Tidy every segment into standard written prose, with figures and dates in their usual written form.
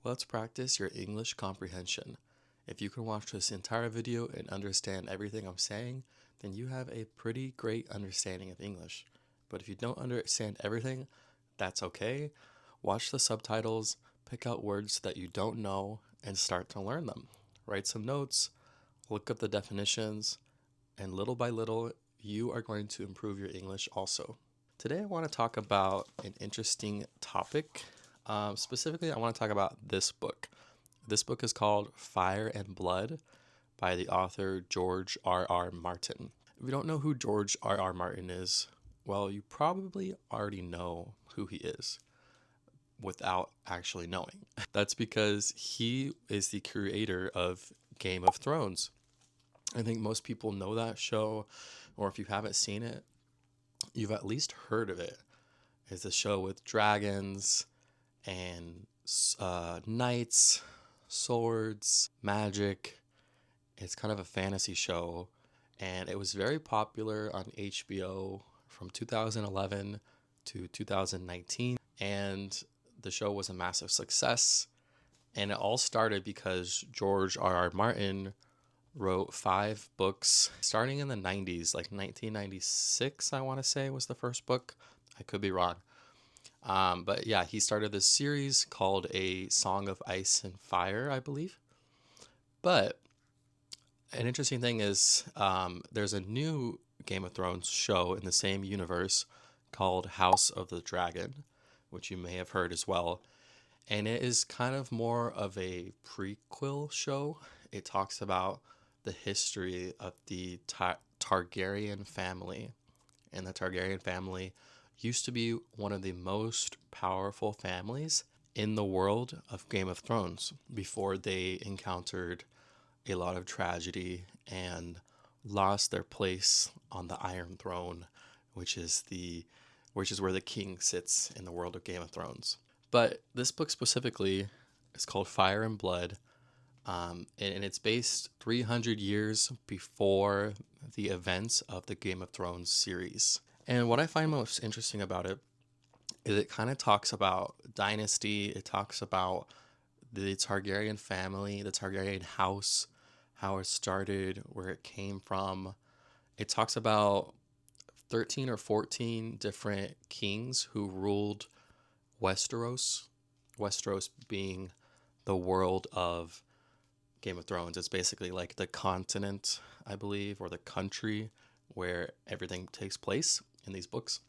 Let's practice your English comprehension. If you can watch this entire video and understand everything I'm saying, then you have a pretty great understanding of English. But if you don't understand everything, that's okay. Watch the subtitles, pick out words that you don't know, and start to learn them. Write some notes, look up the definitions, and little by little, you are going to improve your English also. Today, I want to talk about an interesting topic. Specifically, I want to talk about this book. This book is called Fire and Blood by the author George R.R. Martin. If you don't know who George R.R. Martin is, well, you probably already know who he is without actually knowing. That's because he is the creator of Game of Thrones. I think most people know that show, or if you haven't seen it, you've at least heard of it. It's a show with dragons and knights, swords, magic. It's kind of a fantasy show, and it was very popular on HBO from 2011 to 2019, and the show was a massive success. And it all started because George R.R. Martin wrote 5 books starting in the 90s, like 1996, I want to say was the first book. I could be wrong. But yeah, he started this series called A Song of Ice and Fire, I believe. But an interesting thing is there's a new Game of Thrones show in the same universe called House of the Dragon, which you may have heard as well. And it is kind of more of a prequel show. It talks about the history of the Targaryen family. And the Targaryen family used to be one of the most powerful families in the world of Game of Thrones before they encountered a lot of tragedy and lost their place on the Iron Throne, which is where the king sits in the world of Game of Thrones. But this book specifically is called Fire and Blood, and it's based 300 years before the events of the Game of Thrones series. And what I find most interesting about it is it kind of talks about dynasty. It talks about the Targaryen family, the Targaryen house, how it started, where it came from. It talks about 13 or 14 different kings who ruled Westeros. Westeros being the world of Game of Thrones. It's basically like the continent, I believe, or the country where everything takes place in these books.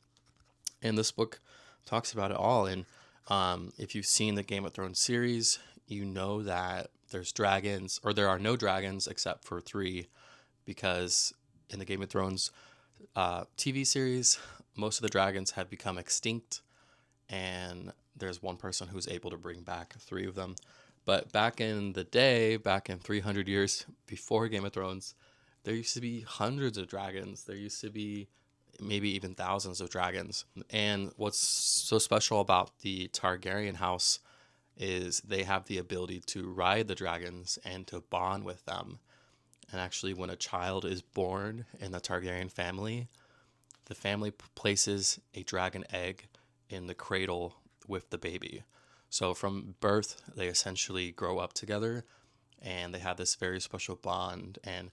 And this book talks about it all. And if you've seen the Game of Thrones series, you know that there's dragons, or there are no dragons except for 3, because in the Game of Thrones TV series, most of the dragons have become extinct, and there's one person who's able to bring back 3 of them. But back in the day, back in 300 years before Game of Thrones, there used to be hundreds of dragons. There used to be maybe even thousands of dragons. And what's so special about the Targaryen house is they have the ability to ride the dragons and to bond with them. And actually, when a child is born in the Targaryen family, the family places a dragon egg in the cradle with the baby. So from birth, they essentially grow up together, and they have this very special bond. And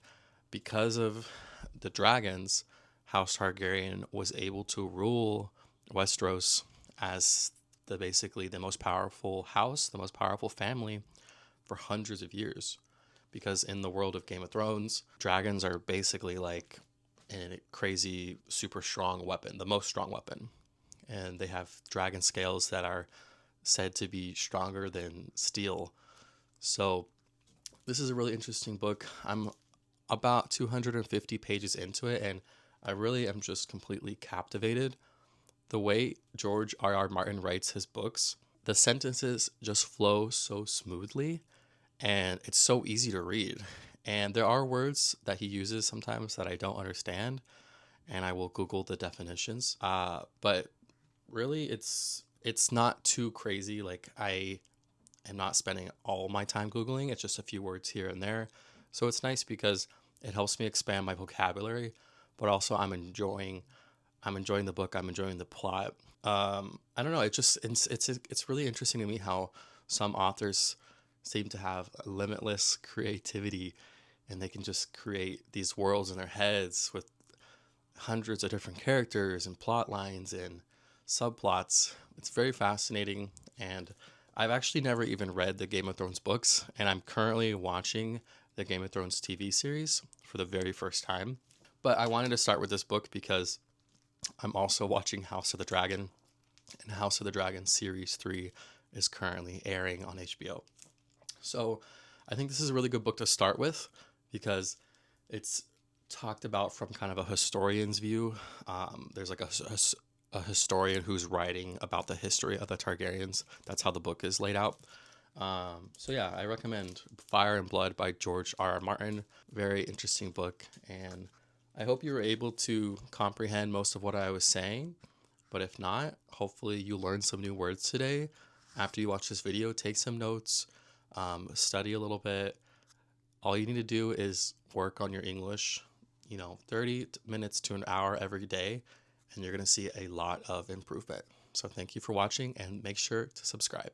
because of the dragons, House Targaryen was able to rule Westeros as basically the most powerful house, the most powerful family for hundreds of years. Because in the world of Game of Thrones, dragons are basically like a crazy, super strong weapon, the most strong weapon. And they have dragon scales that are said to be stronger than steel. So this is a really interesting book. I'm about 250 pages into it, and I really am just completely captivated. The way George R.R. Martin writes his books, the sentences just flow so smoothly, and it's so easy to read. And there are words that he uses sometimes that I don't understand, and I will Google the definitions. But really, it's not too crazy. Like, I am not spending all my time Googling. It's just a few words here and there. So it's nice because it helps me expand my vocabulary, but also I'm enjoying the book. I'm enjoying the plot. I don't know. It's really interesting to me how Some authors seem to have limitless creativity and they can just create these worlds in their heads with hundreds of different characters and plot lines and subplots. It's very fascinating, and I've actually never even read the Game of Thrones books, and I'm currently watching the Game of Thrones TV series for the very first time. But I wanted to start with this book because I'm also watching House of the Dragon, and House of the Dragon Series 3 is currently airing on HBO. So I think this is a really good book to start with because it's talked about from kind of a historian's view. There's like a historian who's writing about the history of the Targaryens. That's how the book is laid out. So yeah, I recommend Fire and Blood by George R. R. Martin. Very interesting book, and I hope you were able to comprehend most of what I was saying. But if not, hopefully you learned some new words today. After you watch this video, take some notes, study a little bit. All you need to do is work on your English, 30 minutes to an hour every day, and you're going to see a lot of improvement. So thank you for watching, and make sure to subscribe.